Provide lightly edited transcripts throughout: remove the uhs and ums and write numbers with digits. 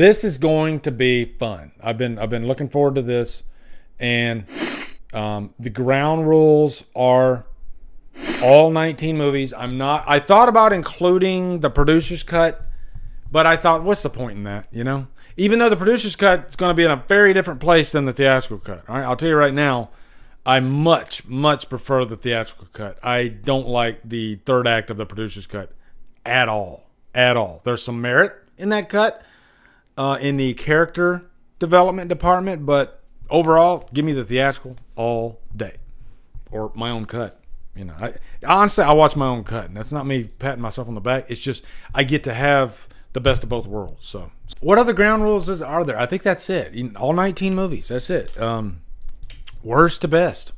This is going to be fun. I've been looking forward to this, and the ground rules are all 19 movies. I thought about including the producer's cut, but I thought, what's the point in that? Even though the producer's cut is going to be in a very different place than the theatrical cut. All right, I'll tell you right now, I much prefer the theatrical cut. I don't like the third act of the producer's cut at all. There's some merit in that cut, in the character development department, but overall, give me the theatrical all day, or my own cut. Honestly, I watch my own cut, and that's not me patting myself on the back. It's just I get to have the best of both worlds. So, what other ground rules are there? I think that's it. All 19 movies. That's it. Worst to best.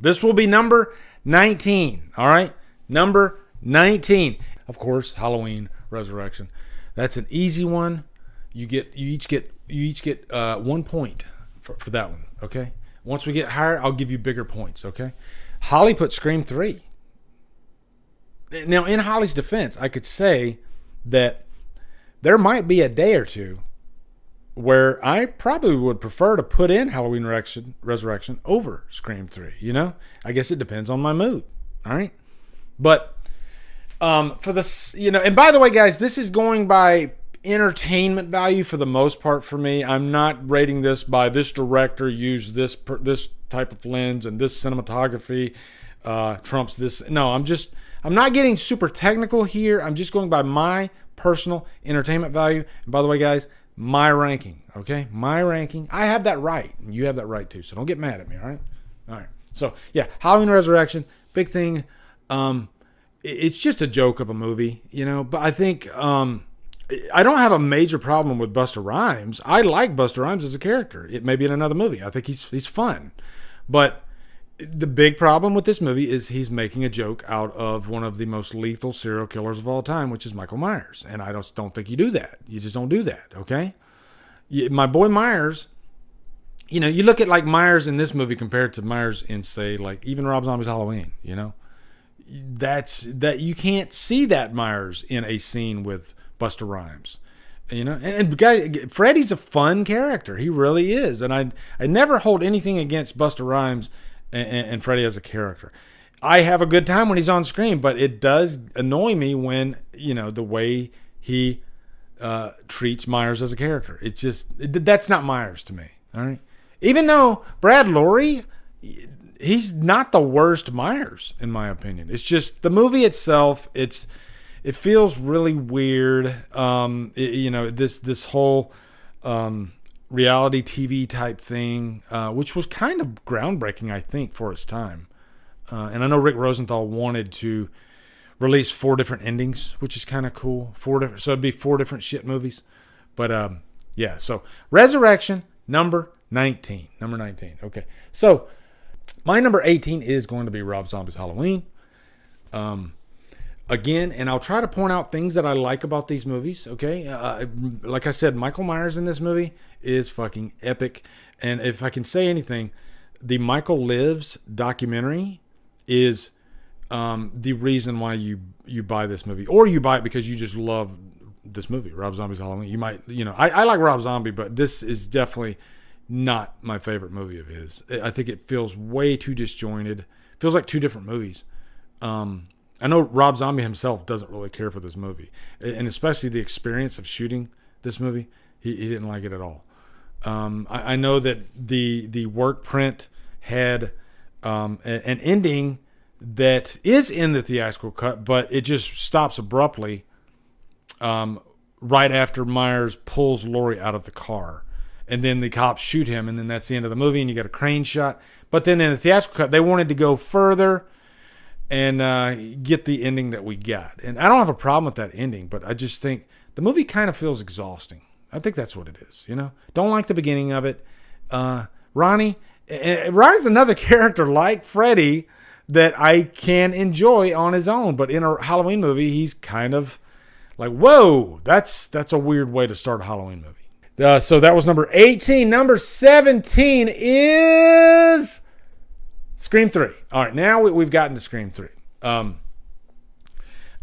This will be number 19. All right, number 19. Of course, Halloween Resurrection. That's an easy one. You each get 1 point for that one. Okay. Once we get higher, I'll give you bigger points. Okay. Holly put Scream 3. Now, in Holly's defense, I could say that there might be a day or two where I probably would prefer to put in Halloween Resurrection over Scream 3. I guess it depends on my mood. All right. But for this, and by the way, guys, this is going by entertainment value for the most part for me. I'm not rating this by this director used this type of lens and this cinematography trumps this. No, I'm not getting super technical here. I'm just going by my personal entertainment value. And by the way, guys, my ranking, okay? My ranking. I have that right, and you have that right too. So don't get mad at me, all right? All right. So yeah, Halloween Resurrection, big thing. It's just a joke of a movie, But I think I don't have a major problem with Busta Rhymes. I like Busta Rhymes as a character. It may be in another movie. I think he's fun. But the big problem with this movie is he's making a joke out of one of the most lethal serial killers of all time, which is Michael Myers. And I just don't think you do that. You just don't do that, okay? My boy Myers, you look at like Myers in this movie compared to Myers in, say, like even Rob Zombie's Halloween, that you can't see that Myers in a scene with Busta Rhymes. And guy, Freddy's a fun character. He really is. And I never hold anything against Busta Rhymes and Freddy as a character. I have a good time when he's on screen, but it does annoy me when, the way he treats Myers as a character. That's not Myers to me. All right. Even though Brad Lorre, he's not the worst Myers, in my opinion. It's just the movie itself, it feels really weird. This whole reality TV type thing, which was kind of groundbreaking, I think, for its time. And I know Rick Rosenthal wanted to release 4 different endings, which is kind of cool. So it'd be 4 different shit movies. But yeah, so Resurrection, number 19. Okay. So my number 18 is going to be Rob Zombie's Halloween. Again, and I'll try to point out things that I like about these movies, okay? Like I said, Michael Myers in this movie is fucking epic. And if I can say anything, the Michael Lives documentary is the reason why you buy this movie. Or you buy it because you just love this movie, Rob Zombie's Halloween. You might, I like Rob Zombie, but this is definitely not my favorite movie of his. I think it feels way too disjointed. It feels like 2 different movies. I know Rob Zombie himself doesn't really care for this movie, and especially the experience of shooting this movie. He didn't like it at all. I know that the work print had an ending that is in the theatrical cut, but it just stops abruptly right after Myers pulls Laurie out of the car. And then the cops shoot him, and then that's the end of the movie, and you get a crane shot. But then in the theatrical cut, they wanted to go further and get the ending that we got. And I don't have a problem with that ending, but I just think the movie kind of feels exhausting. I think that's what it is, Don't like the beginning of it. Ronnie's another character like Freddy that I can enjoy on his own, but in a Halloween movie, he's kind of like, whoa, that's a weird way to start a Halloween movie. So that was number 18. Number 17 is Scream 3. All right, now we've gotten to Scream 3.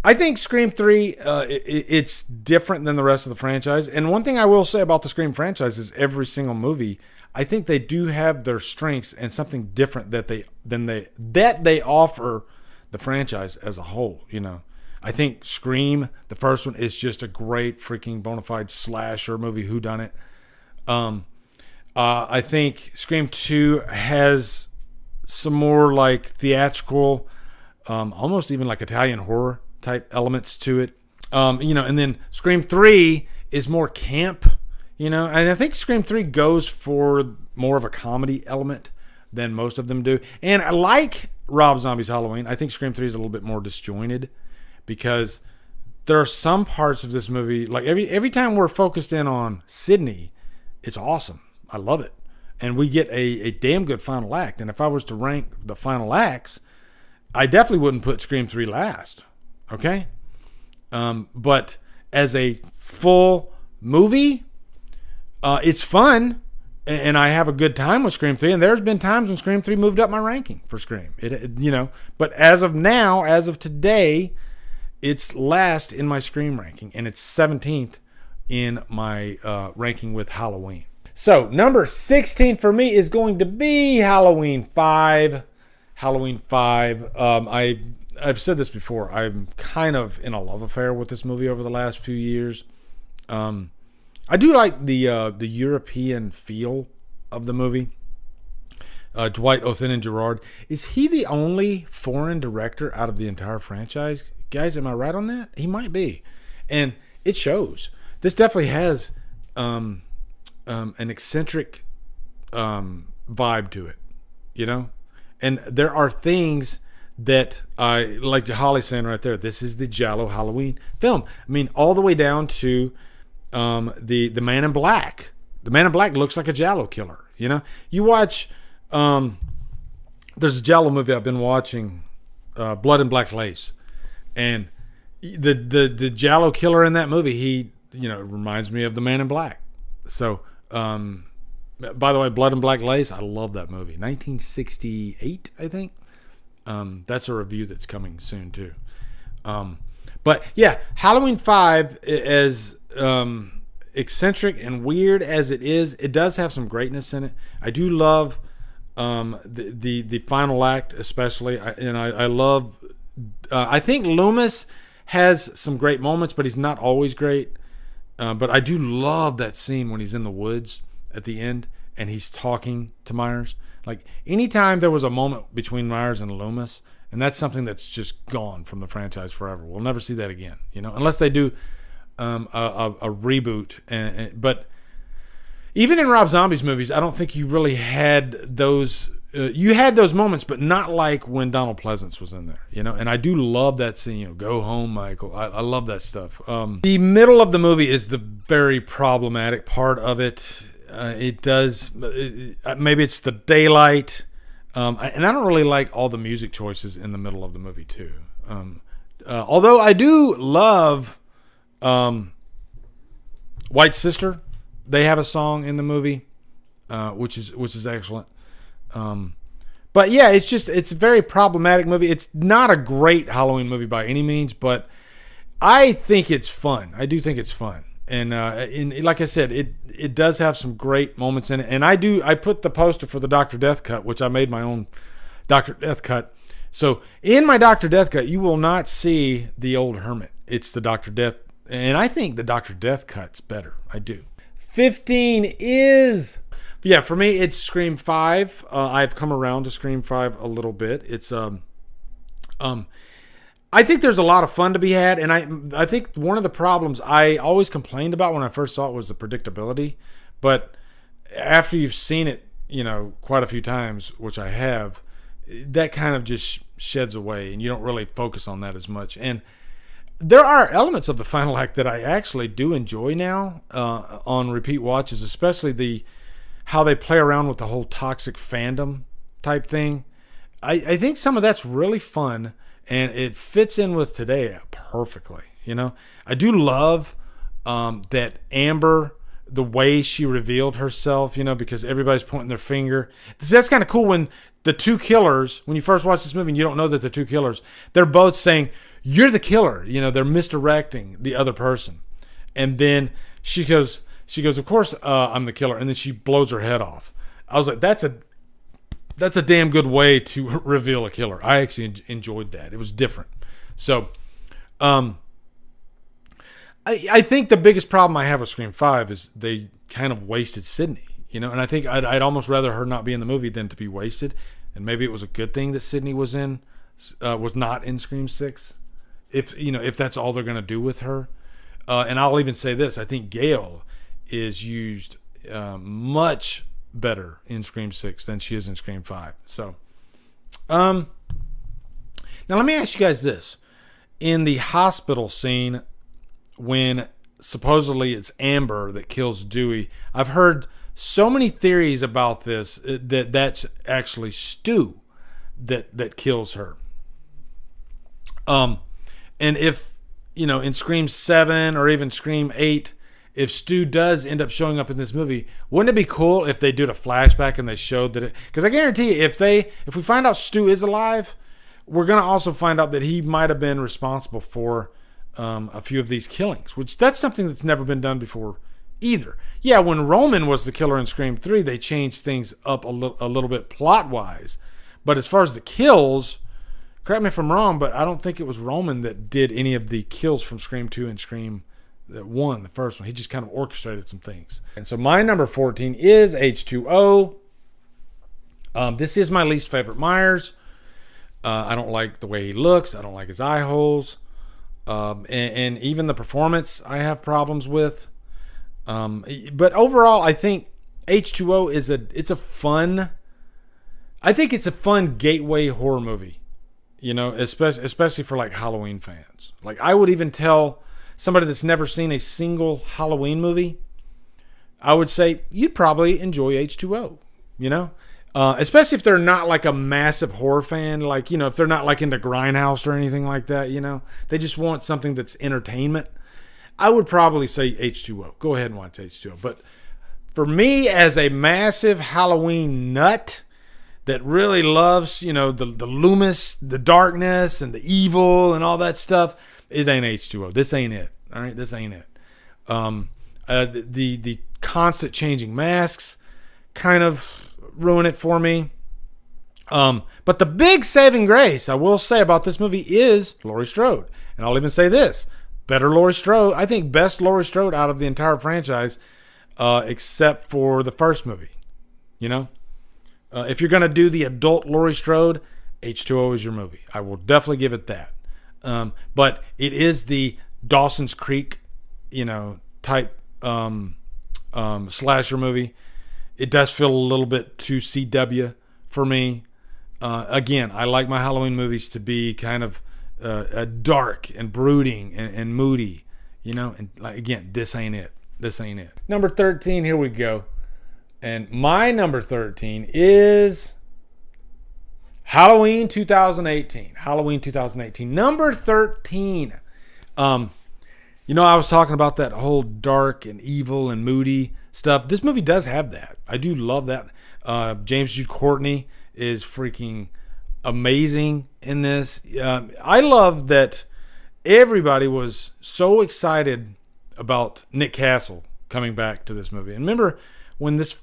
I think Scream 3, it's different than the rest of the franchise. And one thing I will say about the Scream franchise is every single movie, I think they do have their strengths and something different that they offer the franchise as a whole. I think Scream, the first one, is just a great freaking bona fide slasher movie, whodunit. I think Scream 2 has some more like theatrical, almost even like Italian horror type elements to it. And then Scream 3 is more camp, and I think Scream 3 goes for more of a comedy element than most of them do. And I like Rob Zombie's Halloween. I think Scream 3 is a little bit more disjointed because there are some parts of this movie, like every time we're focused in on Sydney, it's awesome. I love it. And we get a damn good final act. And if I was to rank the final acts, I definitely wouldn't put Scream 3 last. Okay? But as a full movie, it's fun. And I have a good time with Scream 3. And there's been times when Scream 3 moved up my ranking for Scream. But as of now, as of today, it's last in my Scream ranking. And it's 17th in my ranking with Halloween. So, number 16 for me is going to be Halloween 5. Halloween 5. I've said this before. I'm kind of in a love affair with this movie over the last few years. I do like the European feel of the movie. Dwight Othenin-Girard. Is he the only foreign director out of the entire franchise? Guys, am I right on that? He might be. And it shows. This definitely has an eccentric vibe to it, And there are things that I like Holly saying right there. This is the Giallo Halloween film. I mean, all the way down to the Man in Black. The Man in Black looks like a Giallo killer. You watch. There's a Giallo movie I've been watching, Blood and Black Lace, and the Giallo killer in that movie. He reminds me of the Man in Black. So. By the way, Blood and Black Lace, I love that movie. 1968, I think. That's a review that's coming soon too. But yeah, Halloween 5, as eccentric and weird as it is, it does have some greatness in it. I do love the final act, especially, and I love. I think Loomis has some great moments, but he's not always great. But I do love that scene when he's in the woods at the end and he's talking to Myers. Like, anytime there was a moment between Myers and Loomis, and that's something that's just gone from the franchise forever. We'll never see that again, unless they do a reboot. But even in Rob Zombie's movies, I don't think you really had those. You had those moments, but not like when Donald Pleasance was in there, And I do love that scene, go home, Michael. I love that stuff. The middle of the movie is the very problematic part of it. It does, maybe it's the daylight. And I don't really like all the music choices in the middle of the movie too. Although I do love White Sister. They have a song in the movie, which is excellent. But yeah, it's a very problematic movie. It's not a great Halloween movie by any means, but I think it's fun. I do think it's fun. And like I said, it does have some great moments in it. And I put the poster for the Dr. Death cut, which I made my own Dr. Death cut. So in my Dr. Death cut, you will not see the old hermit. It's the Dr. Death. And I think the Dr. Death cut's better. I do. 15 is... Yeah, for me, it's Scream 5. I've come around to Scream 5 a little bit. It's I think there's a lot of fun to be had, and I think one of the problems I always complained about when I first saw it was the predictability. But after you've seen it, quite a few times, which I have, that kind of just sheds away, and you don't really focus on that as much. And there are elements of the final act that I actually do enjoy now on repeat watches, especially how they play around with the whole toxic fandom type thing. I think some of that's really fun, and it fits in with today perfectly. I do love that Amber, the way she revealed herself, because everybody's pointing their finger. That's kind of cool when the two killers, when you first watch this movie and you don't know that they're two killers, they're both saying, "You're the killer." They're misdirecting the other person. And then she goes, "Of course, I'm the killer." And then she blows her head off. I was like, that's a damn good way to reveal a killer. I actually enjoyed that. It was different. So, I think the biggest problem I have with Scream 5 is they kind of wasted Sydney, and I think I'd almost rather her not be in the movie than to be wasted. And maybe it was a good thing that Sydney was not in Scream 6, if that's all they're going to do with her. And I'll even say this: I think Gail is used much better in Scream 6 than she is in Scream 5. So, now let me ask you guys this: in the hospital scene, when supposedly it's Amber that kills Dewey, I've heard so many theories about this that's actually Stu that kills her. And if in Scream 7 or even Scream 8, if Stu does end up showing up in this movie, wouldn't it be cool if they did a flashback and they showed that because I guarantee you, if we find out Stu is alive, we're going to also find out that he might have been responsible for a few of these killings, which that's something that's never been done before either. Yeah, when Roman was the killer in Scream 3, they changed things up a little bit plot-wise. But as far as the kills, correct me if I'm wrong, but I don't think it was Roman that did any of the kills from Scream 2 and Scream 1, the first one. He just kind of orchestrated some things. And so my number 14 is H2O. This is my least favorite Myers. I don't like the way he looks. I don't like his eye holes. And even the performance I have problems with. But overall, I think H2O it's a fun gateway horror movie, especially for like Halloween fans. Like I would even tell somebody that's never seen a single Halloween movie, I would say you'd probably enjoy H2O, especially if they're not like a massive horror fan, like, if they're not like into Grindhouse or anything like that, they just want something that's entertainment. I would probably say H2O. Go ahead and watch H2O. But for me, as a massive Halloween nut that really loves, the Loomis, the darkness, and the evil and all that stuff, it ain't H2O. This ain't it. All right, this ain't it. The constant changing masks kind of ruin it for me. But the big saving grace I will say about this movie is Laurie Strode. And I'll even say this: better Laurie Strode. I think best Laurie Strode out of the entire franchise, except for the first movie. If you're going to do the adult Laurie Strode, H2O is your movie. I will definitely give it that. But it is the Dawson's Creek, type slasher movie. It does feel a little bit too CW for me. Again, I like my Halloween movies to be kind of dark and brooding and moody, and like, again, this ain't it. Number 13, here we go. And my number 13 is Halloween 2018. Number 13. I was talking about that whole dark and evil and moody stuff. This movie does have that. I do love that. James Jude Courtney is freaking amazing in this. I love that everybody was so excited about Nick Castle coming back to this movie. And remember when this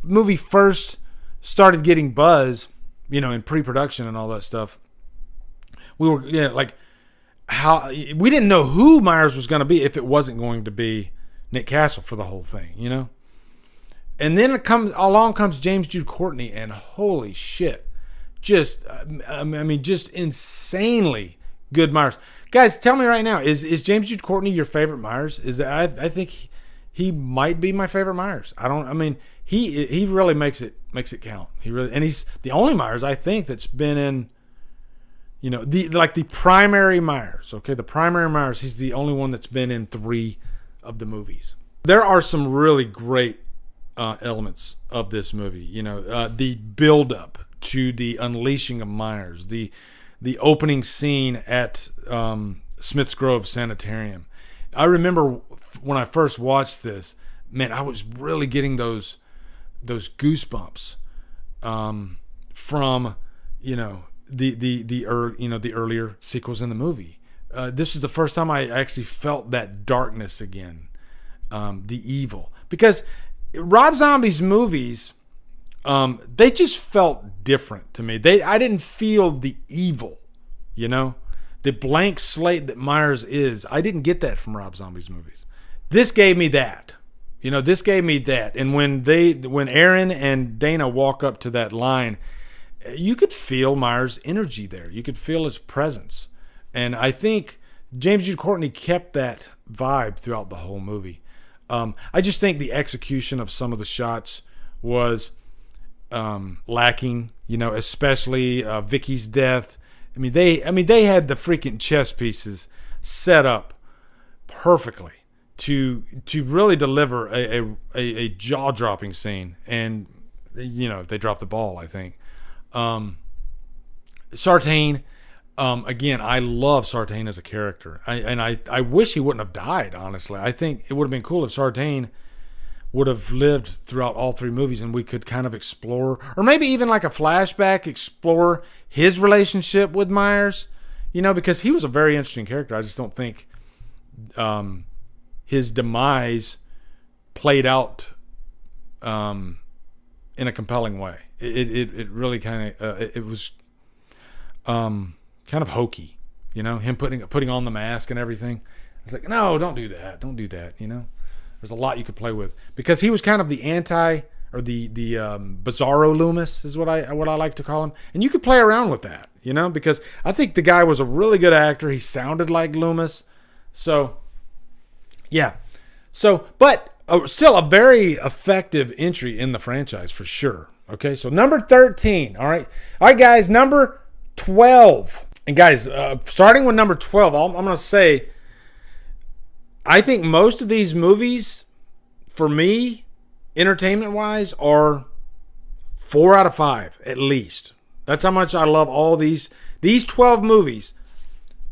movie first started getting buzz, in pre-production and all that stuff, we were how we didn't know who Myers was going to be if it wasn't going to be Nick Castle for the whole thing, And then along comes James Jude Courtney, and holy shit, just insanely good Myers. Guys, tell me right now, is James Jude Courtney your favorite Myers? I think he might be my favorite Myers. He really makes it count. And he's the only Myers I think that's been in, the primary Myers. Okay, the primary Myers. He's the only one that's been in 3 of the movies. There are some really great elements of this movie. The build up to the unleashing of Myers, the opening scene at Smith's Grove Sanitarium. I remember when I first watched this, man, I was really getting those goosebumps from, the earlier sequels in the movie. This is the first time I actually felt that darkness again, the evil, because Rob Zombie's movies, they just felt different to me. I didn't feel the evil, the blank slate that Myers is. I didn't get that from Rob Zombie's movies. This gave me that. This gave me that. And when Aaron and Dana walk up to that line, you could feel Myers' energy there. You could feel his presence. And I think James Jude Courtney kept that vibe throughout the whole movie. I just think the execution of some of the shots was lacking, especially Vicky's death. They had the freaking chess pieces set up perfectly to really deliver a jaw-dropping scene, and they dropped the ball, I think. Sartain, again, I love Sartain as a character, I wish he wouldn't have died. Honestly, I think it would have been cool if Sartain would have lived throughout all three movies, and we could kind of explore, or maybe even like a flashback, explore his relationship with Myers, because he was a very interesting character. I just don't think his demise played out in a compelling way. It really kind of it was kind of hokey, him putting on the mask and everything. It's like, no, don't do that. There's a lot you could play with, because he was kind of the anti, or the Bizarro Loomis is what I like to call him, and you could play around with that, because I think the guy was a really good actor. He sounded like Loomis, so yeah. So, but still a very effective entry in the franchise for sure. Okay, so number 13. All right, guys, number 12. And guys, starting with number 12, I'm going to say, I think most of these movies, for me, entertainment-wise, are 4 out of 5 at least. That's how much I love all these 12 movies.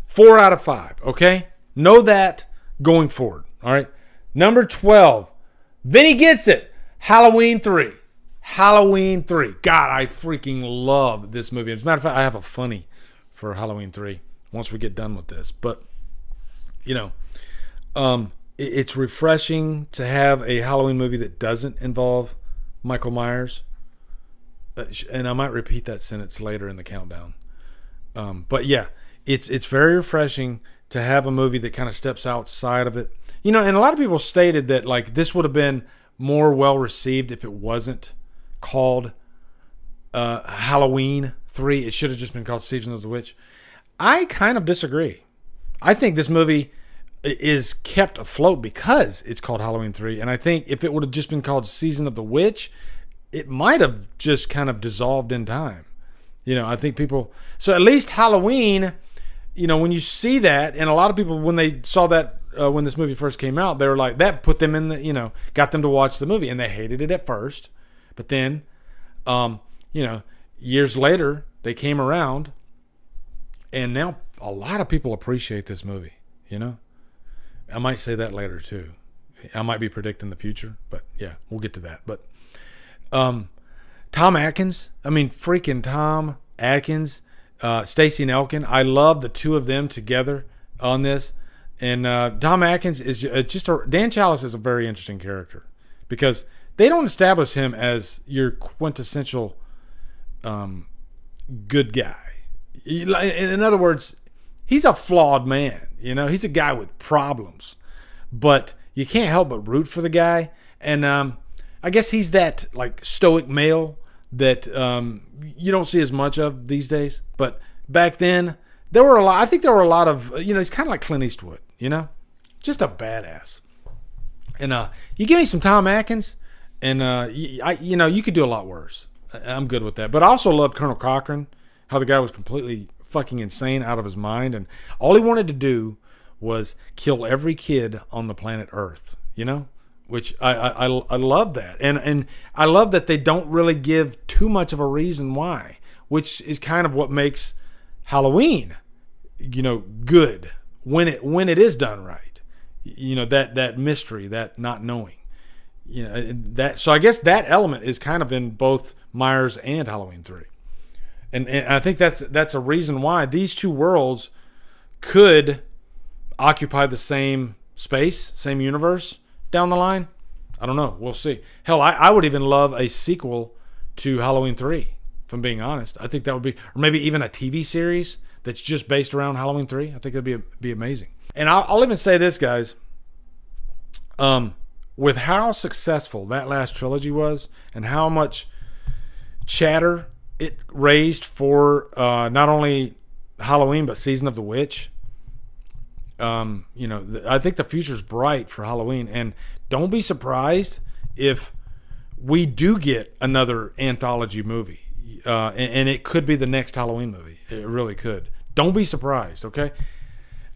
4 out of 5. Okay, know that going forward. All right, number 12. Vinny gets it. Halloween 3. Halloween 3. God, I freaking love this movie. As a matter of fact, I have a funny for Halloween 3 once we get done with this. But, it's refreshing to have a Halloween movie that doesn't involve Michael Myers. And I might repeat that sentence later in the countdown. But yeah, it's very refreshing to have a movie that kind of steps outside of it. And a lot of people stated that like this would have been more well received if it wasn't called Halloween 3. It should have just been called Season of the Witch. I kind of disagree. I think this movie is kept afloat because it's called Halloween 3. And I think if it would have just been called Season of the Witch, it might have just kind of dissolved in time. I think people... So at least Halloween, when you see that, and a lot of people, when they saw that, when this movie first came out, they were like, that put them in the, got them to watch the movie. And they hated it at first. But then, years later, they came around. And now a lot of people appreciate this movie, I might say that later too. I might be predicting the future, but yeah, we'll get to that. But Tom Atkins, freaking Tom Atkins, Stacey Nelkin. I love the two of them together on this. And Tom Atkins is just Dan Chalice is a very interesting character because they don't establish him as your quintessential good guy. In other words, he's a flawed man. He's a guy with problems, but you can't help but root for the guy. And I guess he's that like stoic male that you don't see as much of these days. But back then, there were a lot. I think there were a lot of he's kind of like Clint Eastwood. Just a badass. And you give me some Tom Atkins, and you could do a lot worse. I'm good with that. But I also loved Colonel Cochran, how the guy was completely fucking insane, out of his mind, and all he wanted to do was kill every kid on the planet Earth. Which I love that, and I love that they don't really give too much of a reason why, which is kind of what makes Halloween, good when it is done right. That mystery, that not knowing, that. So I guess that element is kind of in both Myers and Halloween 3. And I think that's a reason why these two worlds could occupy the same space, same universe down the line. I don't know. We'll see. Hell, I would even love a sequel to Halloween 3, if I'm being honest. I think that would be, or maybe even a TV series that's just based around Halloween 3. I think that'd be amazing. And I'll even say this, guys. With how successful that last trilogy was and how much chatter it raised for not only Halloween but Season of the Witch, I think the future's bright for Halloween. And don't be surprised if we do get another anthology movie, and it could be the next Halloween movie. It really could. Don't be surprised, okay?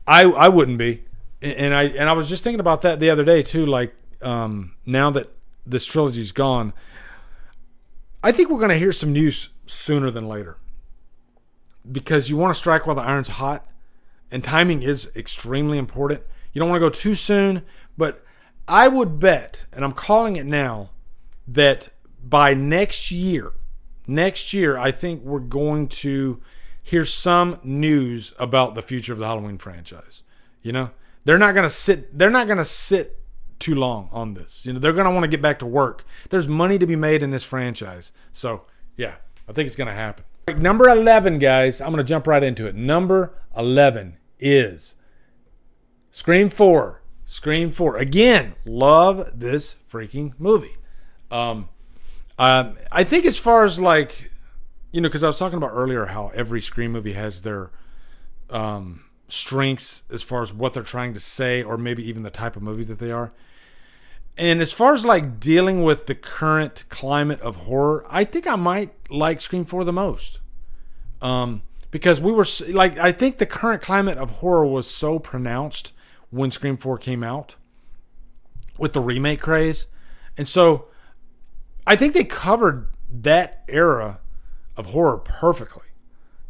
I wouldn't be, and I was just thinking about that the other day too. Like, now that this trilogy's gone, I think we're going to hear some news sooner than later, because you want to strike while the iron's hot, and timing is extremely important. You don't want to go too soon, but I would bet, and I'm calling it now, that by next year, I think we're going to hear some news about the future of the Halloween franchise. You know, they're not going to sit too long on this. You know, they're going to want to get back to work. There's money to be made in this franchise. So, yeah, I think it's going to happen. Number 11, guys, I'm going to jump right into it. Number 11 is Scream 4. Scream 4. Again, love this freaking movie. I think as far as like, you know, because I was talking about earlier how every Scream movie has their strengths as far as what they're trying to say, or maybe even the type of movies that they are. And as far as like dealing with the current climate of horror, I think I might like Scream 4 the most. Because we were like, I think the current climate of horror was so pronounced when Scream 4 came out with the remake craze. And so I think they covered that era of horror perfectly.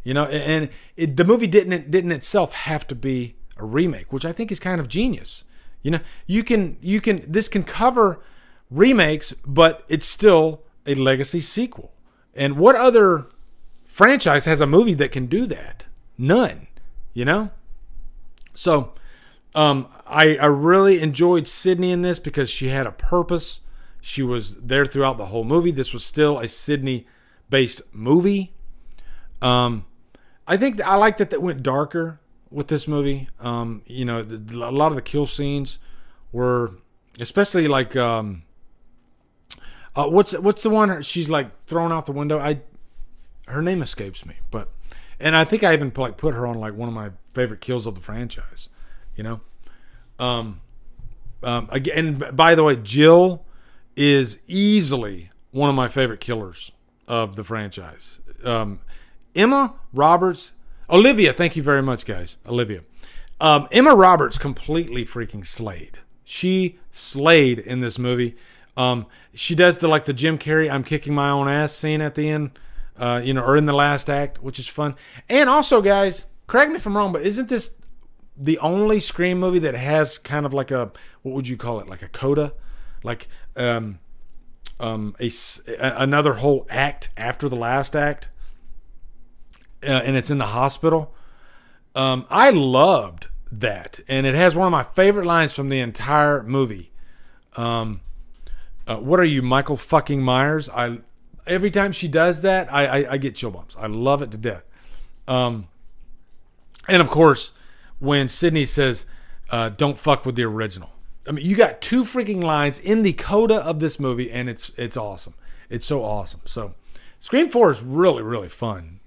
You know, and the movie didn't itself have to be a remake, which I think is kind of genius. You know, this can cover remakes, but it's still a legacy sequel. And what other franchise has a movie that can do that? None, you know? So, I really enjoyed Sydney in this because she had a purpose. She was there throughout the whole movie. This was still a Sydney-based movie. I think I like that went darker with this movie. You know, a lot of the kill scenes were, especially like, what's the one she's like thrown out the window? Her name escapes me, and I think I even like put her on like one of my favorite kills of the franchise. You know, again, by the way, Jill is easily one of my favorite killers of the franchise. Olivia, thank you very much, guys. Olivia. Emma Roberts completely freaking slayed. She slayed in this movie. She does the Jim Carrey I'm kicking my own ass scene at the end, or in the last act, which is fun. And also, guys, correct me if I'm wrong, but isn't this the only Scream movie that has kind of like a, what would you call it? Like a coda? Like another whole act after the last act? And it's in the hospital. I loved that, and it has one of my favorite lines from the entire movie. What are you, Michael fucking Myers? Every time she does that, I get chill bumps. I love it to death. And of course, when Sydney says, "Don't fuck with the original." I mean, you got two freaking lines in the coda of this movie, and it's awesome. It's so awesome. So, Scream 4 is really, really fun.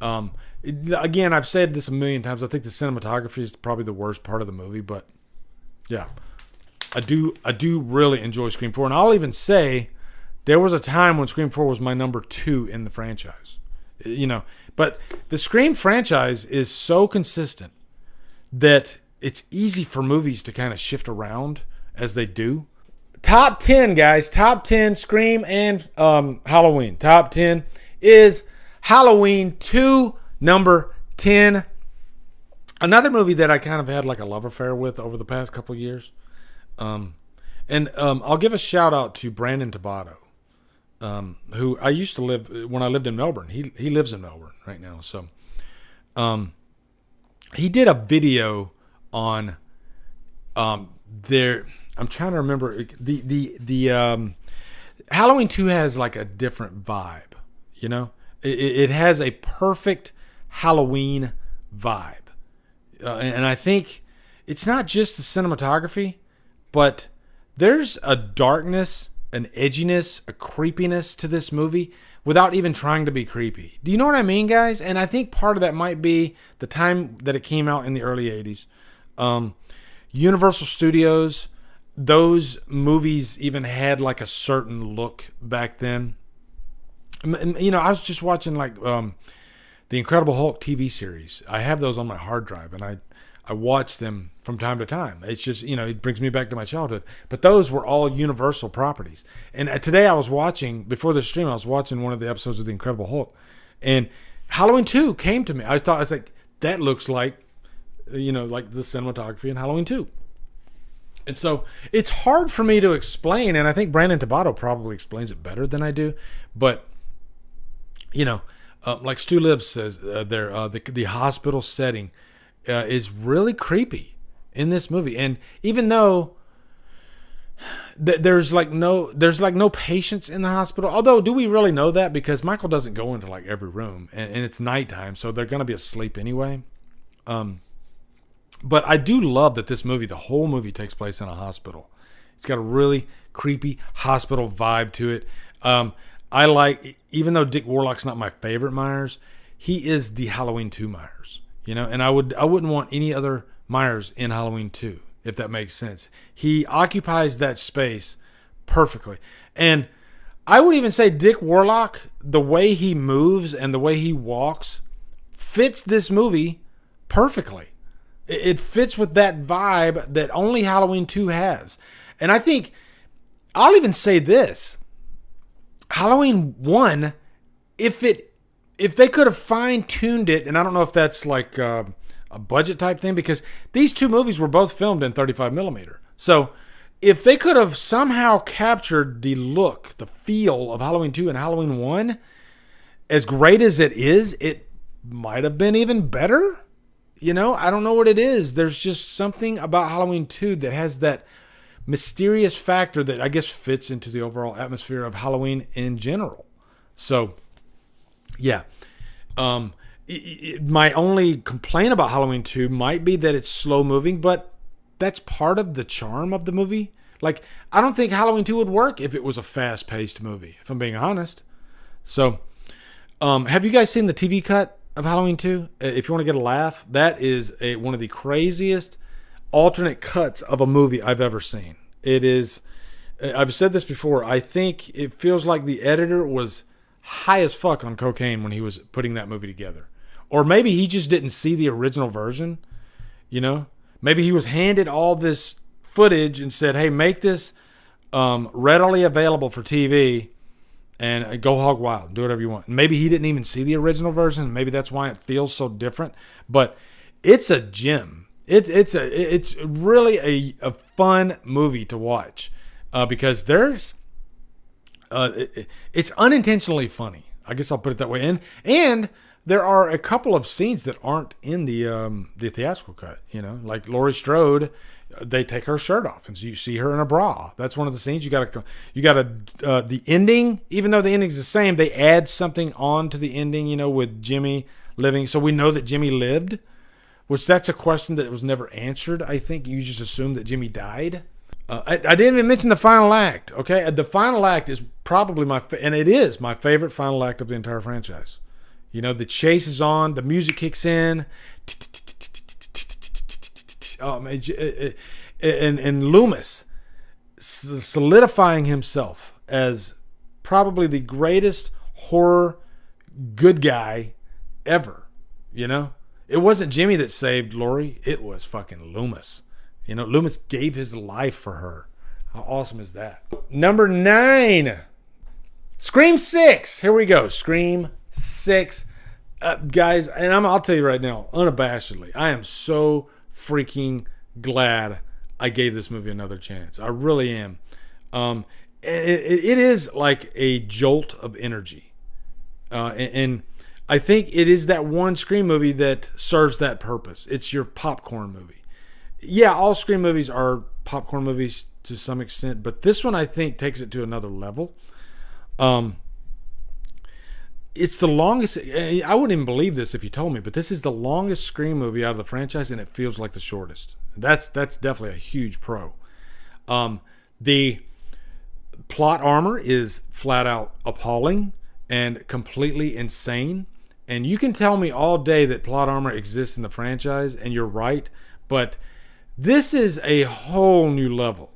Again, I've said this a million times. I think the cinematography is probably the worst part of the movie, but yeah, I do really enjoy Scream 4. And I'll even say there was a time when Scream 4 was my number 2 in the franchise, you know, but the Scream franchise is so consistent that it's easy for movies to kind of shift around as they do. Top 10, guys, top 10 Scream and Halloween. Top 10 is Halloween 2, number 10. Another movie that I kind of had like a love affair with over the past couple of years. And I'll give a shout out to Brandon Tabata. who I used to live when I lived in Melbourne. He lives in Melbourne right now. So, he did a video on there. I'm trying to remember the Halloween 2 has like a different vibe. You know, it has a perfect Halloween vibe, and I think it's not just the cinematography, but there's a darkness, an edginess, a creepiness to this movie without even trying to be creepy. Do you know what I mean, guys? And I think part of that might be the time that it came out in the early 80s. Universal Studios, those movies even had like a certain look back then. You know, I was just watching like the Incredible Hulk TV series. I have those on my hard drive, and I watch them from time to time. It's just, you know, it brings me back to my childhood. But those were all Universal properties. And today I was watching, before the stream, I was watching one of the episodes of The Incredible Hulk. And Halloween 2 came to me. I was like, that looks like, you know, like the cinematography in Halloween 2. And so it's hard for me to explain. And I think Brandon Tabato probably explains it better than I do. But, you know, like Stu Liv says, the hospital setting is really creepy in this movie. And even though there's no patients in the hospital, although do we really know that? Because Michael doesn't go into like every room, and it's nighttime, so they're going to be asleep anyway. But I do love that this movie, the whole movie takes place in a hospital. It's got a really creepy hospital vibe to it. I like, even though Dick Warlock's not my favorite Myers, he is the Halloween 2 Myers. You know, and I wouldn't want any other Myers in Halloween 2, if that makes sense. He occupies that space perfectly. And I would even say Dick Warlock, the way he moves and the way he walks, fits this movie perfectly. It fits with that vibe that only Halloween 2 has. And I think, I'll even say this, Halloween 1, if they could have fine-tuned it, and I don't know if that's like a budget type thing, because these two movies were both filmed in 35 millimeter. So if they could have somehow captured the look, the feel of Halloween 2 and Halloween 1, as great as it is, it might have been even better. You know, I don't know what it is. There's just something about Halloween 2 that has that mysterious factor that I guess fits into the overall atmosphere of Halloween in general. So, yeah. My only complaint about Halloween 2 might be that it's slow moving, but that's part of the charm of the movie. Like, I don't think Halloween 2 would work if it was a fast-paced movie, if I'm being honest. So, have you guys seen the TV cut of Halloween 2? If you want to get a laugh, that is one of the craziest alternate cuts of a movie I've ever seen. It is, I've said this before, I think it feels like the editor was high as fuck on cocaine when he was putting that movie together. Or maybe he just didn't see the original version, you know? Maybe he was handed all this footage and said, hey, make this readily available for TV and go hog wild, do whatever you want. Maybe he didn't even see the original version. Maybe that's why it feels so different. But it's a gem. It's really a fun movie to watch because there's it's unintentionally funny. I guess I'll put it that way. And there are a couple of scenes that aren't in the theatrical cut. You know, like Laurie Strode, they take her shirt off and so you see her in a bra. That's one of the scenes. You got the ending. Even though the ending's the same, they add something on to the ending. You know, with Jimmy living, so we know that Jimmy lived. Which that's a question that was never answered. I think you just assumed that Jimmy died. I didn't even mention the final act. Okay, the final act is probably and it is my favorite final act of the entire franchise. You know, the chase is on, the music kicks in, and Loomis solidifying himself as probably the greatest horror good guy ever. You know. It wasn't Jimmy that saved Laurie. It was fucking Loomis. You know, Loomis gave his life for her. How awesome is that? Number 9. Scream 6. Here we go. Scream 6. Guys, and I'll tell you right now, unabashedly, I am so freaking glad I gave this movie another chance. I really am. it is like a jolt of energy. And I think it is that one Scream movie that serves that purpose. It's your popcorn movie. Yeah, all Scream movies are popcorn movies to some extent, but this one I think takes it to another level. It's the longest. I wouldn't even believe this if you told me, but this is the longest Scream movie out of the franchise, and it feels like the shortest. That's definitely a huge pro. The plot armor is flat out appalling and completely insane. And you can tell me all day that plot armor exists in the franchise, and you're right. But this is a whole new level.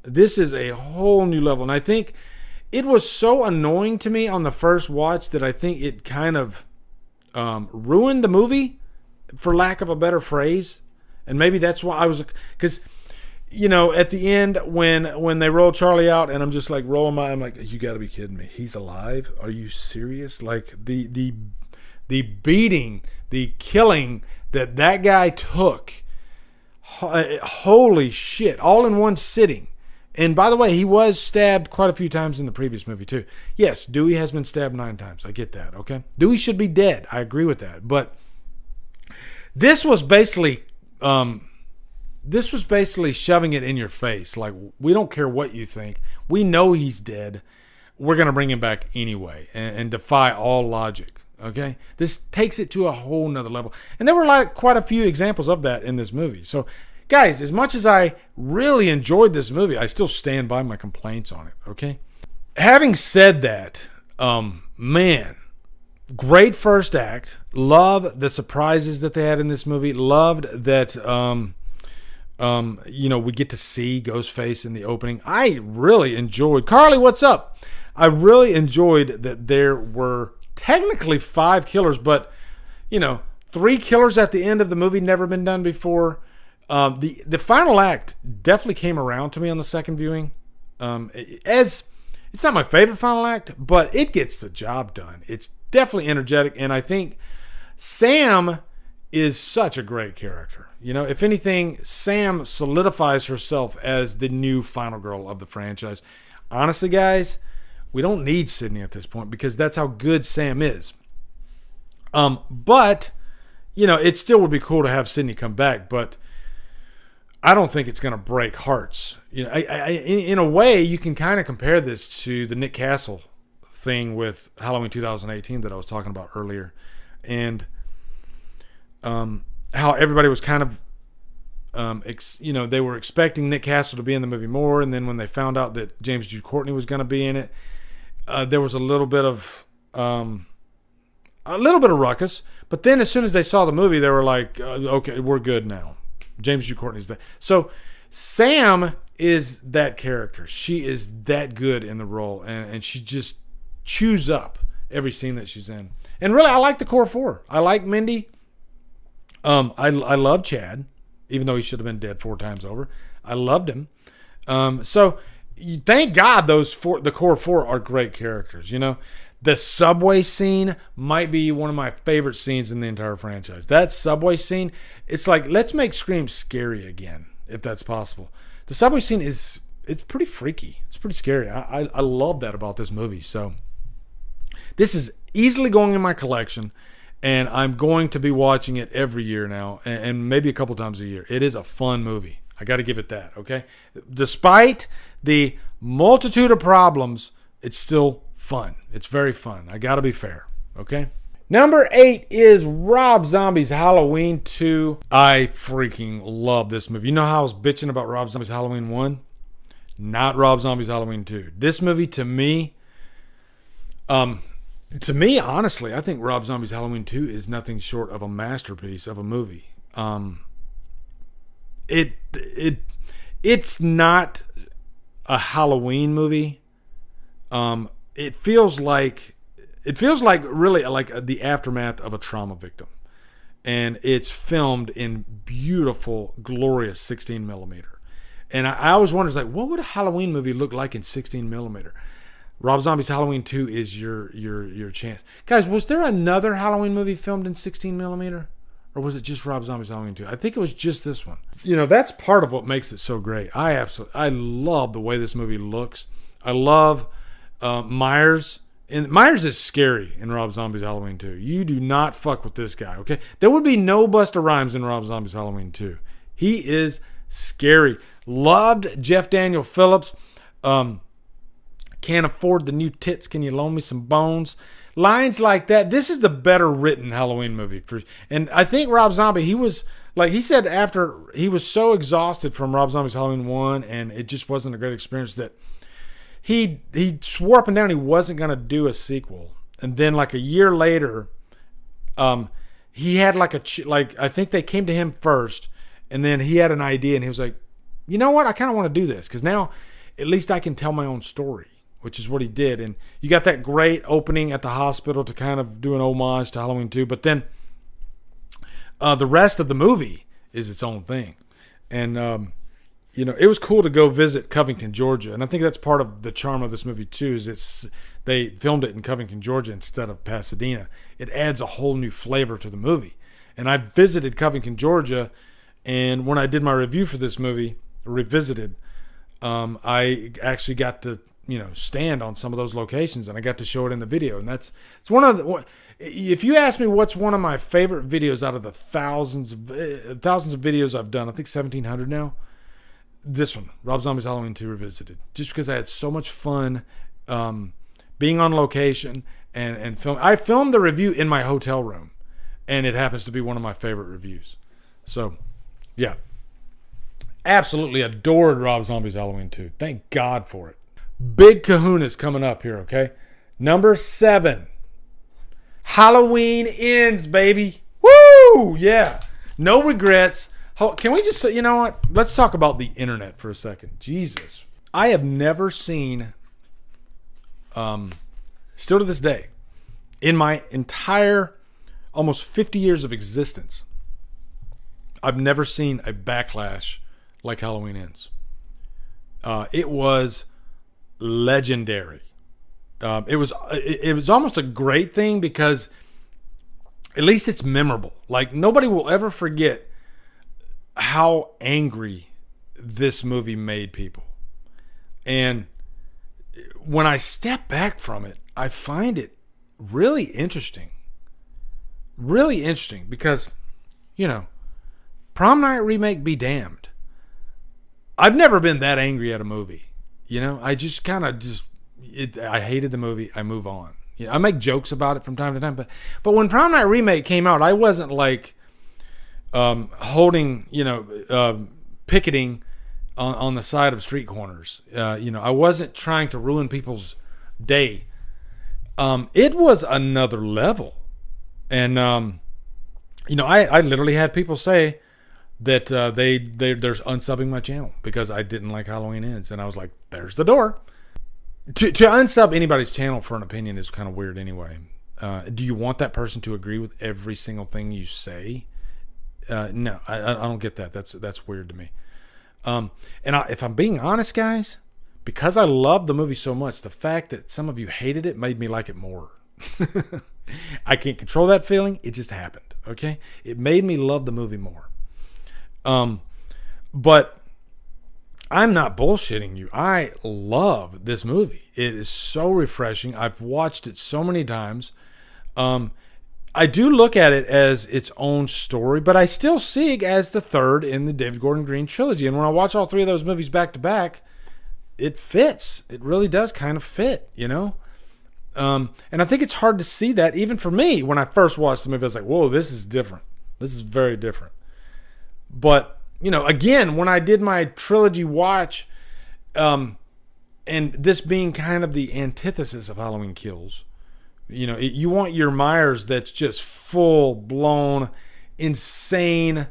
This is a whole new level. And I think it was so annoying to me on the first watch that I think it kind of ruined the movie, for lack of a better phrase. And maybe that's why I was... Because, you know, at the end, when they roll Charlie out, and I'm just like rolling my... I'm like, you got to be kidding me. He's alive? Are you serious? Like, the beating, the killing that guy took, holy shit, all in one sitting. And by the way, he was stabbed quite a few times in the previous movie too. Yes, Dewey has been stabbed 9 times. I get that, okay? Dewey should be dead. I agree with that. But this was basically shoving it in your face. Like, we don't care what you think. We know he's dead. We're going to bring him back anyway and defy all logic. Okay, this takes it to a whole nother level, and there were like quite a few examples of that in this movie. So, guys, as much as I really enjoyed this movie, I still stand by my complaints on it. Okay, having said that, man, great first act. Love the surprises that they had in this movie. Loved that, you know, we get to see Ghostface in the opening. I really enjoyed. Carly, what's up? I really enjoyed that there were technically 5 killers, but, you know, 3 killers at the end of the movie, never been done before. The final act definitely came around to me on the second viewing. As it's not my favorite final act, but it gets the job done. It's definitely energetic, and I think Sam is such a great character. You know, if anything, Sam solidifies herself as the new final girl of the franchise. Honestly, guys, we don't need Sydney at this point because that's how good Sam is. But, you know, it still would be cool to have Sydney come back, but I don't think it's going to break hearts. You know, in a way, you can kind of compare this to the Nick Castle thing with Halloween 2018 that I was talking about earlier. And how everybody was kind of, you know, they were expecting Nick Castle to be in the movie more, and then when they found out that James Jude Courtney was going to be in it, there was a little bit of ruckus. But then as soon as they saw the movie, they were like, okay, we're good now. James Jude Courtney's there. So Sam is that character. She is that good in the role, and she just chews up every scene that she's in. And really, I like the core 4. I like Mindy. I love Chad, even though he should have been dead 4 times over. I loved him. So thank God the core 4 are great characters. You know, the subway scene might be one of my favorite scenes in the entire franchise. That subway scene, it's like, let's make Scream scary again, if that's possible. The subway scene it's pretty freaky. It's pretty scary. I love that about this movie. So this is easily going in my collection, and I'm going to be watching it every year now, and maybe a couple times a year. It is a fun movie. I got to give it that, okay? Despite the multitude of problems, it's still fun. It's very fun. I got to be fair, okay? Number 8 is Rob Zombie's Halloween 2. I freaking love this movie. You know how I was bitching about Rob Zombie's Halloween 1? Not Rob Zombie's Halloween 2. This movie, to me, honestly, I think Rob Zombie's Halloween 2 is nothing short of a masterpiece of a movie. It's not a Halloween movie. It feels like really like the aftermath of a trauma victim, and it's filmed in beautiful, glorious 16 millimeter. And I always wonder, like, what would a Halloween movie look like in 16 millimeter? Rob Zombie's Halloween 2 is your chance, guys. Was there another Halloween movie filmed in 16 millimeter? Or was it just Rob Zombie's Halloween 2? I think it was just this one. You know, that's part of what makes it so great. I love the way this movie looks. I love Myers. And Myers is scary in Rob Zombie's Halloween 2. You do not fuck with this guy, okay? There would be no Busta Rhymes in Rob Zombie's Halloween 2. He is scary. Loved Jeff Daniel Phillips. Can't afford the new tits. Can you loan me some bones? Lines like that. This is the better written Halloween movie. And I think Rob Zombie, he was, like he said after, he was so exhausted from Rob Zombie's Halloween 1 and it just wasn't a great experience that he swore up and down he wasn't going to do a sequel. And then like a year later, he had like I think they came to him first and then he had an idea and he was like, you know what? I kind of want to do this because now at least I can tell my own story, which is what he did. And you got that great opening at the hospital to kind of do an homage to Halloween 2. But then the rest of the movie is its own thing. And, it was cool to go visit Covington, Georgia. And I think that's part of the charm of this movie, too, is they filmed it in Covington, Georgia instead of Pasadena. It adds a whole new flavor to the movie. And I visited Covington, Georgia. And when I did my review for this movie, revisited, I actually got to stand on some of those locations and I got to show it in the video. And it's one of the, if you ask me what's one of my favorite videos out of the thousands of videos I've done, I think 1,700 now, this one, Rob Zombie's Halloween 2 Revisited, just because I had so much fun being on location and film. I filmed the review in my hotel room and it happens to be one of my favorite reviews. So yeah, absolutely adored Rob Zombie's Halloween 2. Thank God for it. Big kahuna's coming up here, okay? Number 7. Halloween Ends, baby. Woo! Yeah. No regrets. Can we just, you know what? Let's talk about the internet for a second. Jesus. I have never seen, still to this day, in my entire almost 50 years of existence, I've never seen a backlash like Halloween Ends. It was legendary. It was almost a great thing because at least it's memorable. Like nobody will ever forget how angry this movie made people. And when I step back from it, I find it really interesting. Really interesting because, Prom Night remake be damned. I've never been that angry at a movie. I just kind of I hated the movie. I move on. I make jokes about it from time to time, but when Prom Night remake came out, I wasn't like holding, picketing on the side of street corners. I wasn't trying to ruin people's day. It was another level, and I literally had people say that there's unsubbing my channel because I didn't like Halloween Ends, and I was like, there's the door. To unsub anybody's channel for an opinion is kind of weird anyway. Do you want that person to agree with every single thing you say? No, I don't get that. That's weird to me. If I'm being honest, guys, because I love the movie so much, the fact that some of you hated it made me like it more. I can't control that feeling. It just happened. Okay, it made me love the movie more. But I'm not bullshitting you. I love this movie. It is so refreshing. I've watched it so many times. I do look at it as its own story, but I still see it as the third in the David Gordon Green trilogy. And when I watch all three of those movies back to back, it fits. It really does kind of fit, And I think it's hard to see that even for me. When I first watched the movie, I was like, whoa, this is different. This is very different. But again, when I did my trilogy watch, and this being kind of the antithesis of Halloween Kills, you want your Myers that's just full blown, insane,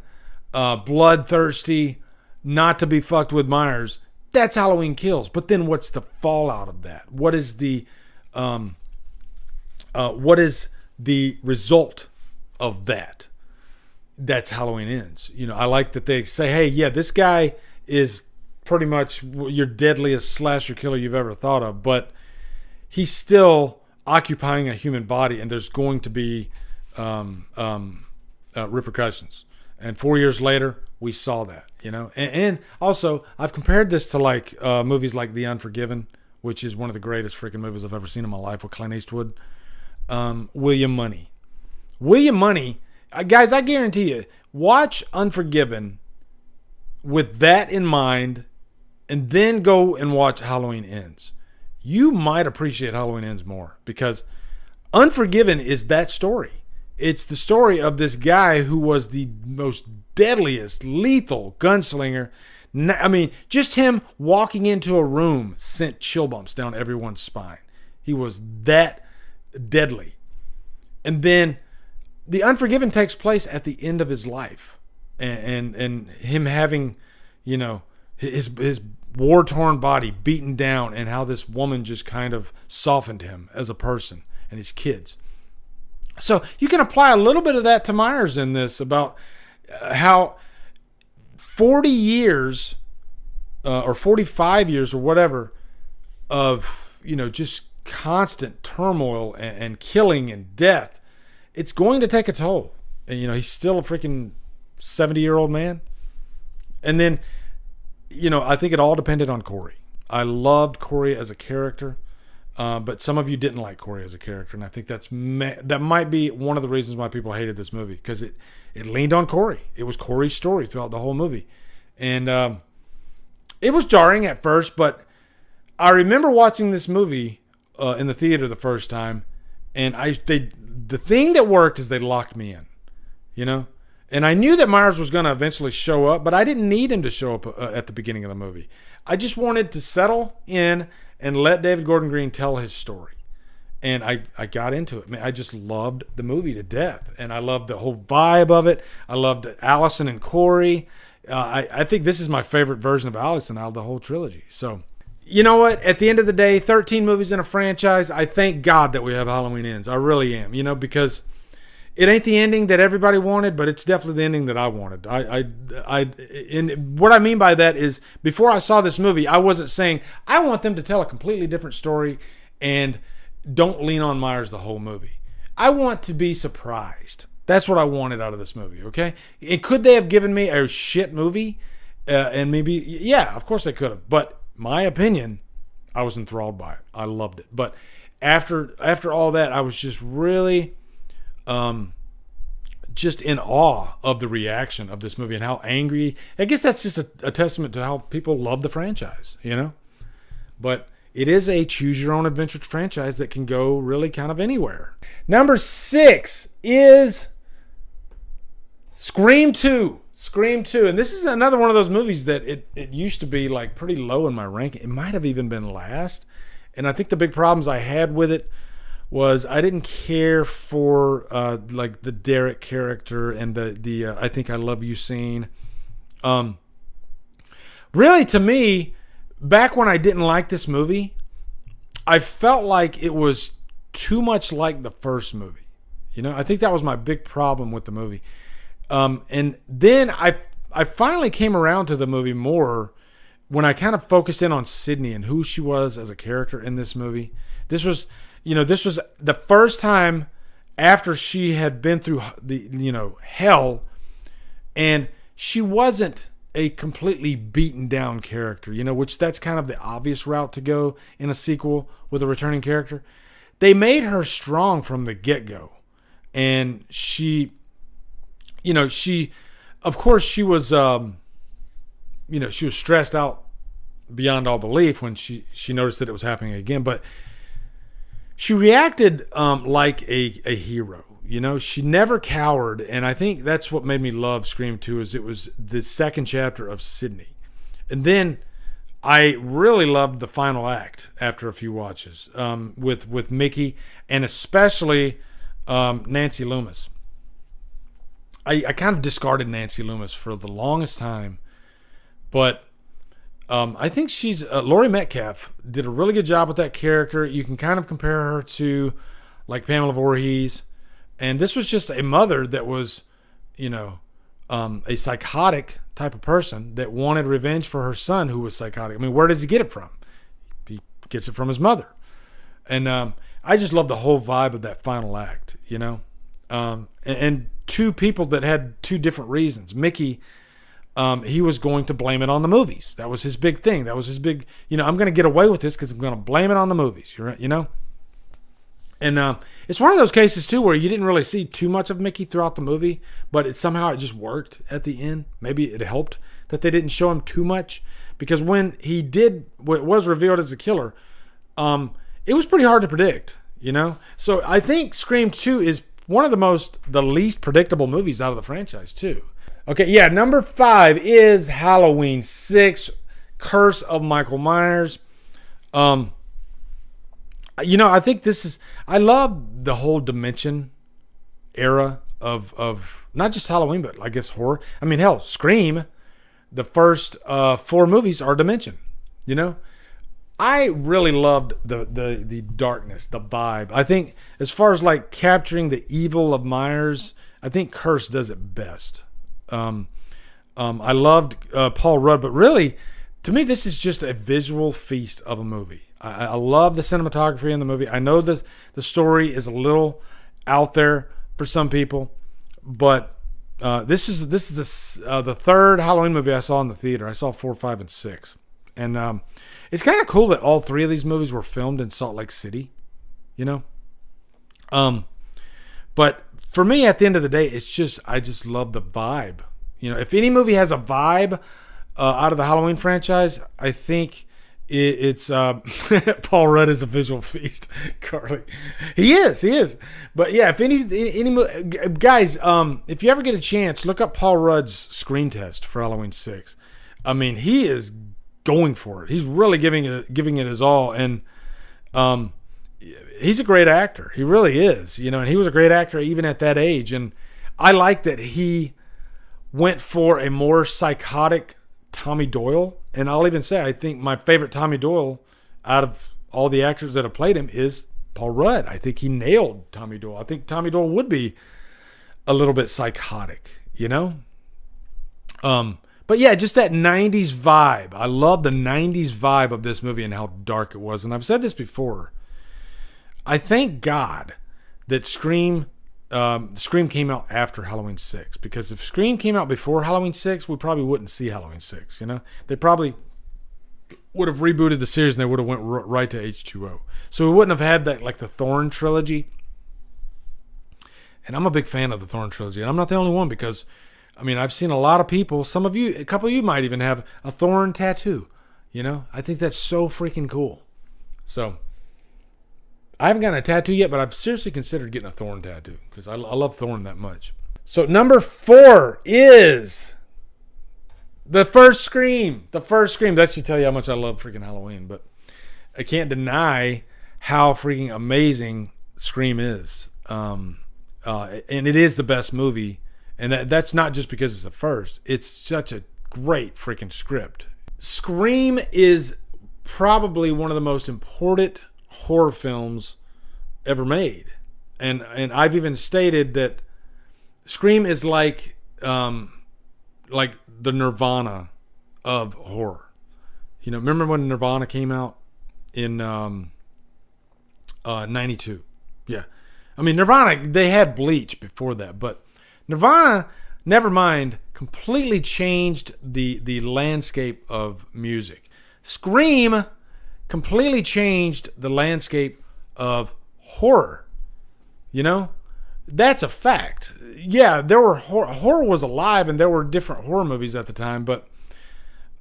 bloodthirsty, not to be fucked with Myers. That's Halloween Kills. But then what's the fallout of that? What is the result of that? That's Halloween Ends. I like that they say, hey, yeah, this guy is pretty much your deadliest slasher killer you've ever thought of, but he's still occupying a human body, and there's going to be repercussions. And 4 years later, we saw that, And also, I've compared this to like movies like The Unforgiven, which is one of the greatest freaking movies I've ever seen in my life with Clint Eastwood. William Money. William Money, guys, I guarantee you, watch Unforgiven with that in mind and then go and watch Halloween Ends. You might appreciate Halloween Ends more because Unforgiven is that story. It's the story of this guy who was the most deadliest, lethal gunslinger. I mean, just him walking into a room sent chill bumps down everyone's spine. He was that deadly. And then The Unforgiven takes place at the end of his life. And him having, you know, his war-torn body beaten down, and how this woman just kind of softened him as a person, and his kids. So you can apply a little bit of that to Myers in this, about how 40 years or 45 years or whatever of, you know, just constant turmoil and killing and death, it's going to take a toll. And, you know, he's still a freaking 70-year-old man. And then, you know, I think it all depended on Corey. I loved Corey as a character. But some of you didn't like Corey as a character, and I think that might be one of the reasons why people hated this movie, because it leaned on Corey. It was Corey's story throughout the whole movie, and it was jarring at first. But I remember watching this movie in the theater the first time, and the thing that worked is they locked me in, you know. And I knew that Myers was going to eventually show up, but I didn't need him to show up at the beginning of the movie. I just wanted to settle in and let David Gordon Green tell his story. And I got into it. Man, I just loved the movie to death. And I loved the whole vibe of it. I loved Allison and Corey. I think this is my favorite version of Allison out of the whole trilogy. So, you know what? At the end of the day, 13 movies in a franchise, I thank God that we have Halloween Ends. I really am. You know, because it ain't the ending that everybody wanted, but it's definitely the ending that I wanted. And what I mean by that is, before I saw this movie, I wasn't saying I want them to tell a completely different story and don't lean on Myers the whole movie. I want to be surprised. That's what I wanted out of this movie, okay? And could they have given me a shit movie? And maybe, yeah, of course they could have. But my opinion, I was enthralled by it. I loved it. But after all that, I was just really just in awe of the reaction of this movie and how angry. I guess that's just a testament to how people love the franchise, you know? But it is a choose-your-own-adventure franchise that can go really kind of anywhere. Number 6 is Scream 2. Scream 2. And this is another one of those movies that it used to be like pretty low in my ranking. It might have even been last. And I think the big problems I had with it was I didn't care for like the Derek character and the I Think I Love You scene. Really, to me, back when I didn't like this movie, I felt like it was too much like the first movie. You know, I think that was my big problem with the movie. And then I finally came around to the movie more when I kind of focused in on Sydney and who she was as a character in this movie. This was the first time after she had been through hell, and she wasn't a completely beaten down character, which that's kind of the obvious route to go in a sequel with a returning character. They made her strong from the get-go. And she was, she was stressed out beyond all belief when she noticed that it was happening again. But she reacted like a hero. She never cowered, and I think that's what made me love Scream 2. Is it was the second chapter of Sydney, and then I really loved the final act after a few watches with Mickey and especially Nancy Loomis. I kind of discarded Nancy Loomis for the longest time, but I think she's Laurie Metcalf did a really good job with that character. You can kind of compare her to like Pamela Voorhees. And this was just a mother that was, a psychotic type of person that wanted revenge for her son who was psychotic. I mean, where does he get it from? He gets it from his mother. And I just love the whole vibe of that final act, and two people that had two different reasons. Mickey, he was going to blame it on the movies. That was his big thing. That was his big, I'm going to get away with this because I'm going to blame it on the movies. And it's one of those cases, too, where you didn't really see too much of Mickey throughout the movie, but somehow it just worked at the end. Maybe it helped that they didn't show him too much, because when he was revealed as a killer, it was pretty hard to predict, So I think Scream 2 is one of the least predictable movies out of the franchise, too. Okay, yeah, number 5 is Halloween 6, Curse of Michael Myers. I think I love the whole Dimension era of not just Halloween, but I guess horror. I mean, hell, Scream, the first 4 movies are Dimension, I really loved the darkness, the vibe. I think as far as like capturing the evil of Myers, I think Curse does it best. I loved Paul Rudd, but really, to me, this is just a visual feast of a movie. I love the cinematography in the movie. I know the story is a little out there for some people, but this is the third Halloween movie I saw in the theater. I saw 4, 5, and 6, and it's kind of cool that all 3 of these movies were filmed in Salt Lake City. But for me, at the end of the day, I just love the vibe. If any movie has a vibe out of the Halloween franchise, I think it's Paul Rudd is a visual feast. Carly, he is. But yeah, if any guys, if you ever get a chance, look up Paul Rudd's screen test for Halloween 6. I mean, he is going for it. He's really giving it his all, and he's a great actor. He really is. And he was a great actor even at that age. And I like that he went for a more psychotic Tommy Doyle. And I'll even say, I think my favorite Tommy Doyle out of all the actors that have played him is Paul Rudd. I think he nailed Tommy Doyle. I think Tommy Doyle would be a little bit psychotic, But yeah, just that 90s vibe. I love the 90s vibe of this movie and how dark it was. And I've said this before. I thank God that Scream came out after Halloween 6, because if Scream came out before Halloween 6, we probably wouldn't see Halloween 6. They probably would have rebooted the series and they would have went right to H2O. So we wouldn't have had that, like the Thorn trilogy. And I'm a big fan of the Thorn trilogy, and I'm not the only one, because I've seen a lot of people. A couple of you might even have a Thorn tattoo. I think that's so freaking cool. So I haven't gotten a tattoo yet, but I've seriously considered getting a Thorn tattoo because I love Thorn that much. So number 4 is the first Scream. The first Scream. That should tell you how much I love freaking Halloween. But I can't deny how freaking amazing Scream is. And it is the best movie. And that's not just because it's the first. It's such a great freaking script. Scream is probably one of the most important horror films ever made. And I've even stated that Scream is like the Nirvana of horror. Remember when Nirvana came out in 92? Yeah. Nirvana, they had Bleach before that, but Nirvana, never mind, completely changed the landscape of music. Scream completely changed the landscape of horror. That's a fact. Yeah, there were horror was alive, and there were different horror movies at the time, but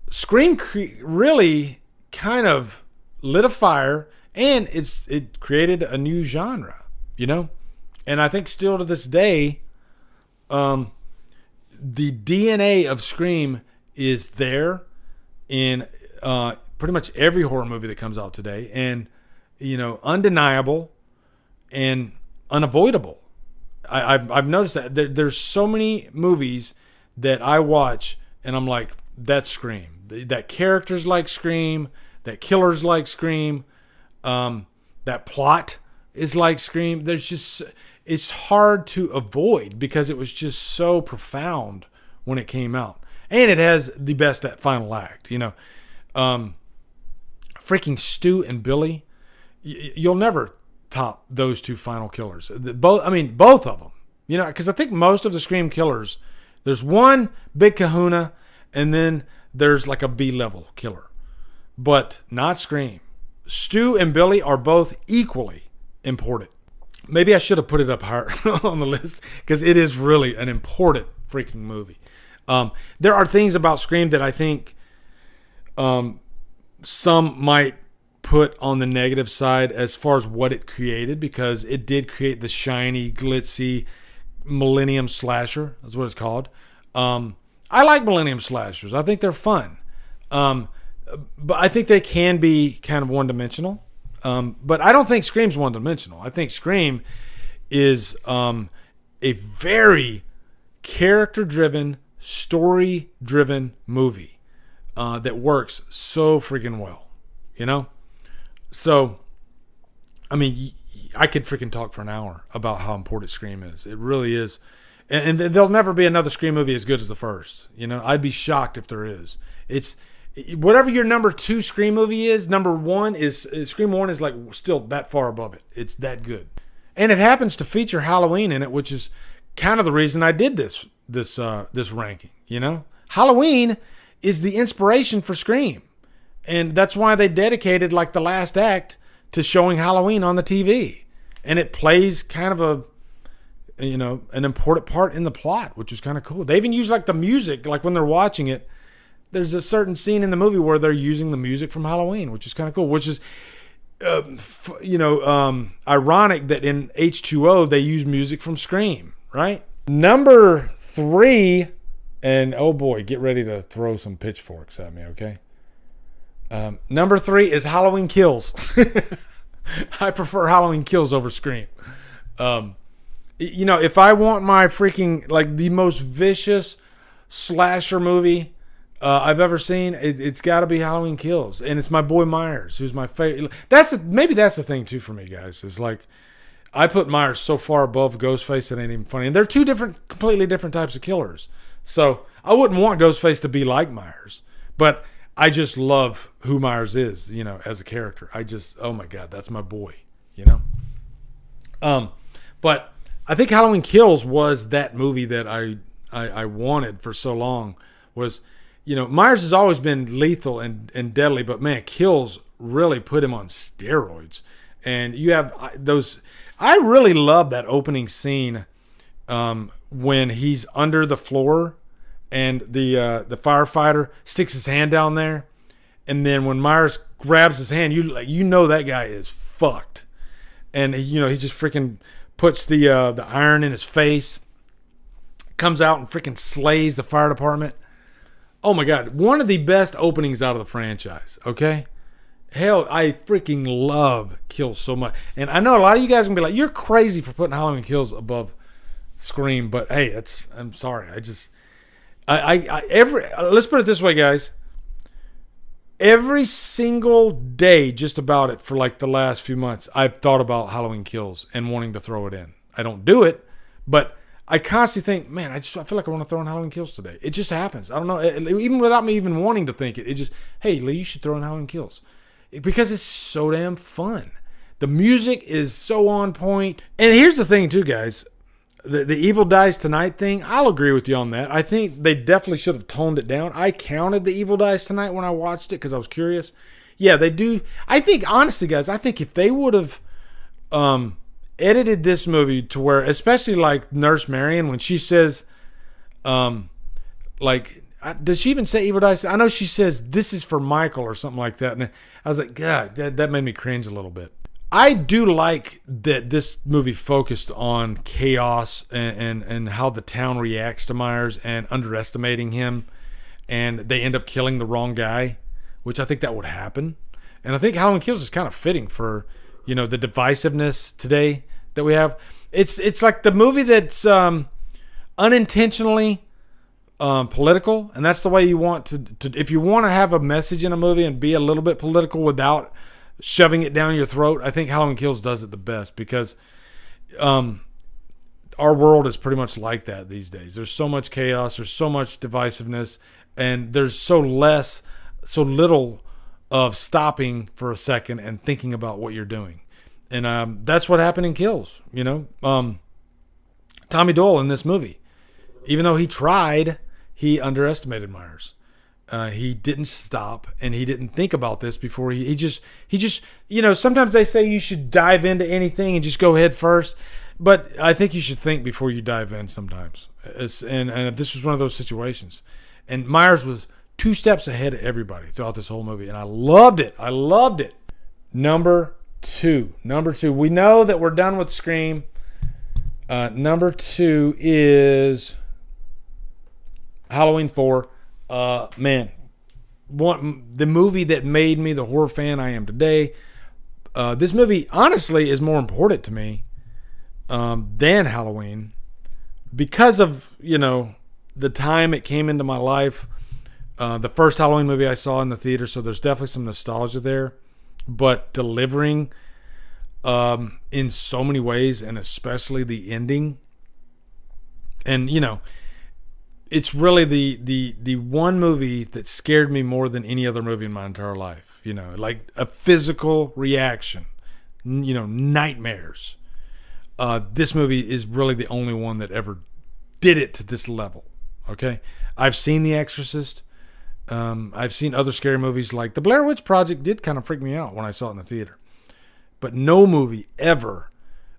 Scream really kind of lit a fire, and it created a new genre. And I think still to this day, the DNA of Scream is there in pretty much every horror movie that comes out today, and undeniable and unavoidable. I've noticed that there's so many movies that I watch and I'm like, that's Scream. That characters like Scream, that killers like Scream, that plot is like Scream. It's hard to avoid because it was just so profound when it came out. And it has the best final act, freaking Stu and Billy. You'll never top those two final killers. Both of them. Because I think most of the Scream killers, there's one big kahuna, and then there's like a B-level killer. But not Scream. Stu and Billy are both equally important. Maybe I should have put it up higher on the list because it is really an important freaking movie. There are things about Scream that I think some might put on the negative side as far as what it created, because it did create the shiny, glitzy Millennium Slasher. That's what it's called. I like Millennium Slashers. I think they're fun. But I think they can be kind of one-dimensional. But I don't think Scream's one-dimensional. I think Scream is a very character-driven, story-driven movie that works so freaking well. You know? So, I mean, I could freaking talk for an hour about how important Scream is. It really is. And there'll never be another Scream movie as good as the first. You know, I'd be shocked if there is. It's whatever your number 2 Scream movie is. Number 1 is Scream 1 is like still that far above it. It's that good, and it happens to feature Halloween in it, which is kind of the reason I did this ranking. You know, Halloween is the inspiration for Scream, and that's why they dedicated like the last act to showing Halloween on the TV, and it plays kind of an important part in the plot, which is kind of cool. They even use like the music, like when they're watching it. There's a certain scene in the movie where they're using the music from Halloween, which is kind of cool, which is, ironic that in H2O they use music from Scream, right? Number 3, and oh boy, get ready to throw some pitchforks at me, okay? Number 3 is Halloween Kills. I prefer Halloween Kills over Scream. If I want my freaking, like, the most vicious slasher movie I've ever seen, it's got to be Halloween Kills, and it's my boy Myers, who's my favorite. Maybe that's the thing too for me, guys. Is like I put Myers so far above Ghostface it ain't even funny, and they're two completely different types of killers. So I wouldn't want Ghostface to be like Myers, but I just love who Myers is, as a character. Oh my God, that's my boy, But I think Halloween Kills was that movie that I wanted for so long. Was Myers has always been lethal and deadly, but man, Kills really put him on steroids. And you have those. I really love that opening scene when he's under the floor and the firefighter sticks his hand down there, and then when Myers grabs his hand, that guy is fucked, and he just freaking puts the iron in his face, comes out and freaking slays the fire department. Oh my God, one of the best openings out of the franchise, okay? Hell, I freaking love Kills so much. And I know a lot of you guys are going to be like, you're crazy for putting Halloween Kills above Scream, but hey, I'm sorry. Let's put it this way, guys. Every single day, just about it, for like the last few months, I've thought about Halloween Kills and wanting to throw it in. I don't do it, but I constantly think, man, I feel like I want to throw in Halloween Kills today. It just happens. I don't know. Even without me even wanting to think it, hey, Lee, you should throw in Halloween Kills. Because it's so damn fun. The music is so on point. And here's the thing too, guys. The Evil Dies Tonight thing, I'll agree with you on that. I think they definitely should have toned it down. I counted The Evil Dies Tonight when I watched it because I was curious. Yeah, they do. I think, honestly, guys, if they would have edited this movie to where, especially like Nurse Marion, when she says, does she even say Evil Dies? I know she says, this is for Michael or something like that. And I was like, God, that made me cringe a little bit. I do like that this movie focused on chaos and how the town reacts to Myers and underestimating him. And they end up killing the wrong guy, which I think that would happen. And I think Halloween Kills is kind of fitting for, the divisiveness today that we have. It's like the movie that's unintentionally political, and that's the way you want to if you want to have a message in a movie and be a little bit political without shoving it down your throat. I think Halloween Kills does it the best because our world is pretty much like that these days. There's so much chaos, there's so much divisiveness, and there's so little of stopping for a second and thinking about what you're doing. And that's what happened in Kills. Tommy Doyle in this movie, even though he tried, he underestimated Myers. He didn't stop, and he didn't think about this before he just sometimes they say you should dive into anything and just go head first, but I think you should think before you dive in sometimes. And this was one of those situations, and Myers was 2 steps ahead of everybody throughout this whole movie, and I loved it. Number two. We know that we're done with Scream. Number 2 is Halloween 4. The movie that made me the horror fan I am today. This movie, honestly, is more important to me than Halloween because of, the time it came into my life. The first Halloween movie I saw in the theater, so there's definitely some nostalgia there. But delivering in so many ways, and especially the ending. And, it's really the one movie that scared me more than any other movie in my entire life. Like a physical reaction, nightmares. This movie is really the only one that ever did it to this level. Okay, I've seen The Exorcist. I've seen other scary movies like The Blair Witch Project did kind of freak me out when I saw it in the theater. But no movie ever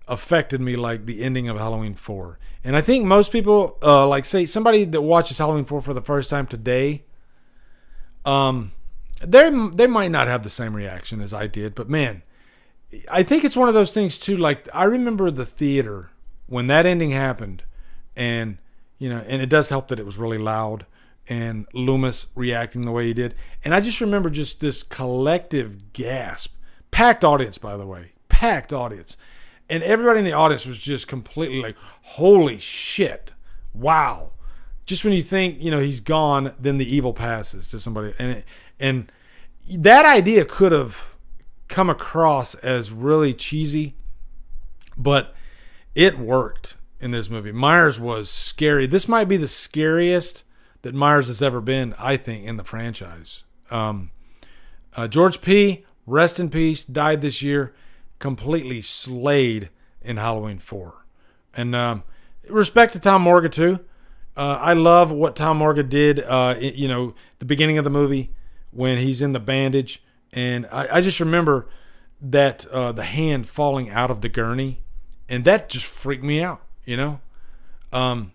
affected me like the ending of Halloween 4. And I think most people, say somebody that watches Halloween 4 for the first time today, they might not have the same reaction as I did. But man, I think it's one of those things too. Like, I remember the theater when that ending happened, and and it does help that it was really loud, and Loomis reacting the way he did. And I just remember just this collective gasp. Packed audience, by the way. Packed audience. And everybody in the audience was just completely like, holy shit. Wow. Just when you think, he's gone, then the evil passes to somebody. And that idea could have come across as really cheesy, but it worked in this movie. Myers was scary. This might be the scariest that Myers has ever been, I think, in the franchise. George P., rest in peace, died this year, completely slayed in Halloween 4. And respect to Tom Morga, too. I love what Tom Morga did, the beginning of the movie when he's in the bandage. And I just remember that the hand falling out of the gurney, and that just freaked me out, And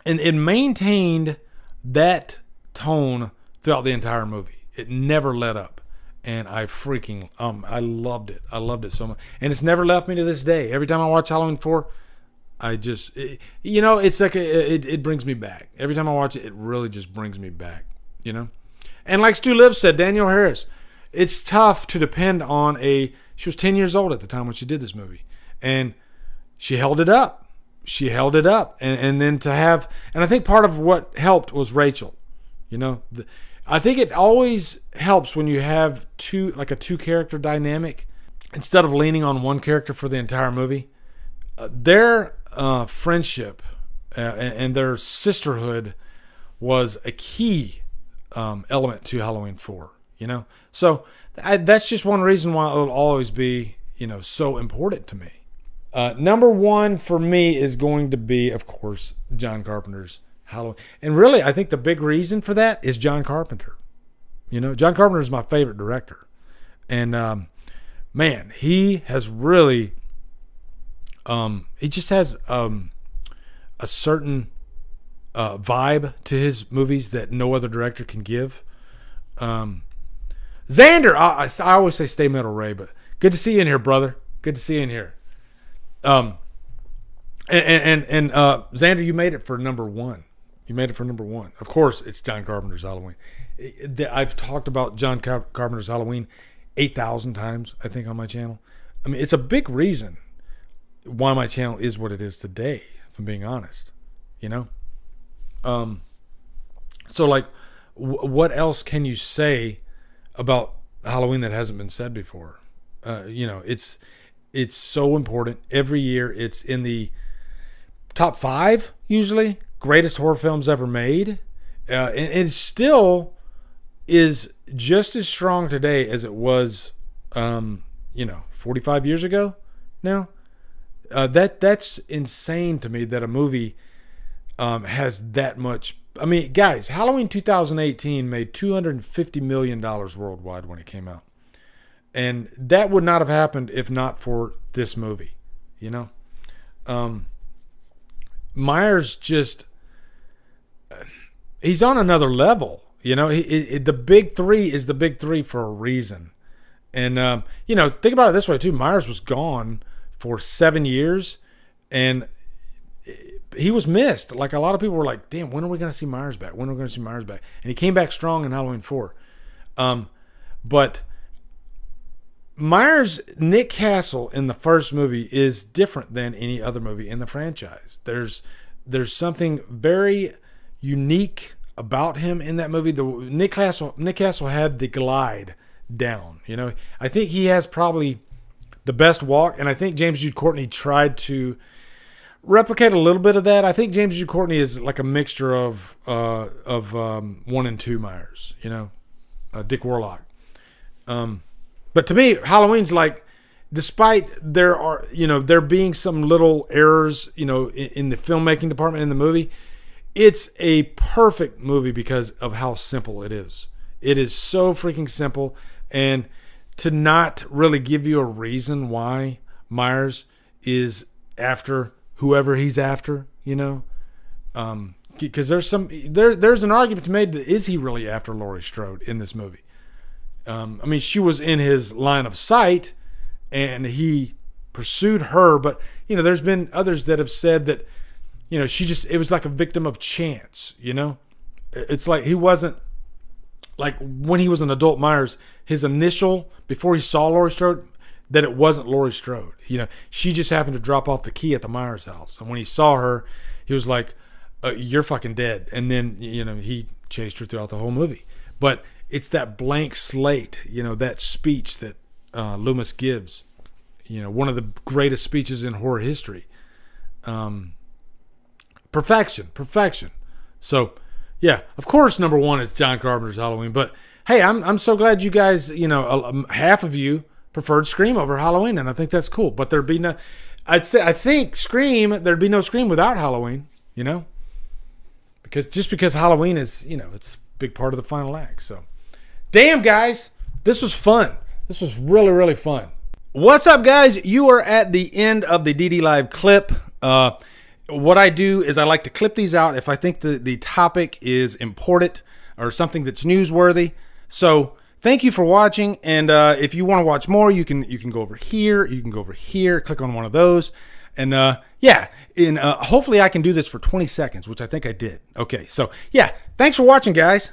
it maintained that tone throughout the entire movie. It never let up. And I freaking, I loved it. I loved it so much. And it's never left me to this day. Every time I watch Halloween 4, it's like, it brings me back. Every time I watch it, it really just brings me back, And like Stu Liv said, Danielle Harris, it's tough to depend on she was 10 years old at the time when she did this movie. And she held it up. And then to have, and I think part of what helped was Rachel, I think it always helps when you have a two character dynamic instead of leaning on one character for the entire movie. Their friendship and their sisterhood was a key element to Halloween 4, So that's just one reason why it'll always be, so important to me. Number 1 for me is going to be, of course, John Carpenter's Halloween. And really, I think the big reason for that is John Carpenter. John Carpenter is my favorite director. And, man, he has really, he just has a certain vibe to his movies that no other director can give. Xander, I always say stay metal, Ray, but good to see you in here, brother. Good to see you in here. And Xander, you made it for number 1. Of course, it's John Carpenter's Halloween. I've talked about John Carpenter's Halloween 8,000 times, I think, on my channel. I mean, it's a big reason why my channel is what it is today, if I'm being honest. So, like, what else can you say about Halloween that hasn't been said before? It's so important. Every year, it's in the top 5, usually, greatest horror films ever made. And it still is just as strong today as it was, 45 years ago now. That's insane to me that a movie has that much I mean, guys, Halloween 2018 made $250 million worldwide when it came out. And that would not have happened if not for this movie, you know? Myers just, he's on another level, you know? The big three is the big three for a reason. And, you know, think about it this way, too. Myers was gone for 7 years, and he was missed. Like, a lot of people were like, damn, when are we going to see Myers back? When are we going to see Myers back? And he came back strong in Halloween 4. But Myers, Nick Castle in the first movie is different than any other movie in the franchise. There's something very unique about him in that movie. Nick Castle had the glide down. You know, I think he has probably the best walk, and I think James Jude Courtney tried to replicate a little bit of that. I think James Jude Courtney is like a mixture of 1 and 2 Myers. You know, Dick Warlock. But to me, Halloween's like, despite there being some little errors, you know, in the filmmaking department in the movie, it's a perfect movie because of how simple it is. It is so freaking simple, and to not really give you a reason why Myers is after whoever he's after, you know, because there's an argument to be made that is he really after Laurie Strode in this movie? I mean, she was in his line of sight, and he pursued her. But, you know, there's been others that have said that, you know, it was like a victim of chance, you know? It's like he wasn't, like when he was an adult Myers, his initial, before he saw Laurie Strode, that it wasn't Laurie Strode. You know, she just happened to drop off the key at the Myers house. And when he saw her, he was like, you're fucking dead. And then, you know, he chased her throughout the whole movie. But it's that blank slate, you know, that speech that Loomis gives, you know, one of the greatest speeches in horror history. Perfection. So, yeah, of course, number one is John Carpenter's Halloween. But hey, I'm so glad you guys, you know, half of you preferred Scream over Halloween, and I think that's cool. But there'd be no, I think Scream, there'd be no Scream without Halloween, you know, because Halloween is, you know, it's a big part of the final act. So, damn, guys, this was fun. This was really, really fun. What's up, guys? You are at the end of the DD Live clip. What I do is I like to clip these out if I think the topic is important or something that's newsworthy. So thank you for watching. And if you want to watch more, you can go over here. You can go over here. Click on one of those. And hopefully I can do this for 20 seconds, which I think I did. Okay, so yeah, thanks for watching, guys.